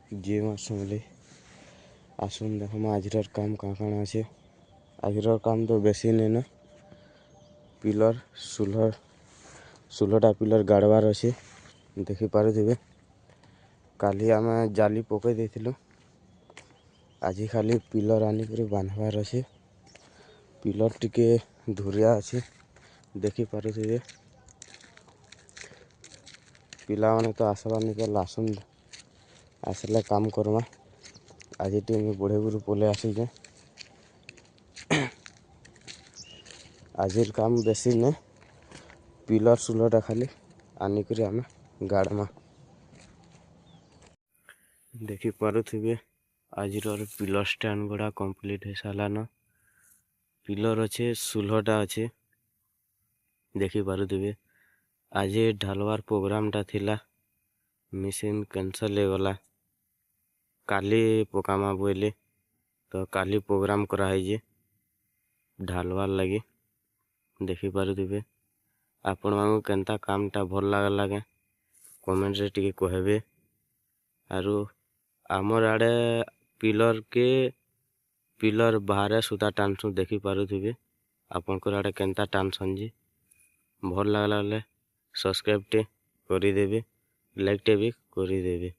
Gym आसुन आसुन देखमा आजर काम काଣା अच्छे। आजर काम तो बेसी नहीं ना, पिलर 16टा पिलर गाड़बार अच्छे देखिपे। काली आम जाली पकई देलु, आज खाली पिलर आनिक बांधवार अच्छे। पिलर टिके धुरिया अच्छे देखिपे। पिला माने तो आसबार निकल आसुन आसले काम करमा। आज टे बढ़े गुरु पले आसीजे। आज काम बेसी नहीं, पिलर 16टा खाली आनिक आम गाड़मा देखिपे। आज पिलर स्टैंड गुड़ा कंप्लीट हो सारान। पिलर अच्छे 16टा अच्छे देखिपे। आज ढालवार प्रोग्रामटा थिला, मिशन कैंसल हो गला। काली पकामा बोले तो काली प्रोग्राम कराई ढालवार लगी देखिपे। आपण मानू केनता कामटा भल लगे कमेंट रे टिके कहबे। आरु आमर आड़े पिलर बाहर सुता टानसु देखिपे। आपनकर आड़े केनता टानसन जी भल लगला सब्सक्राइब टे करिदेबे, लाइक टे भी करिदेबे।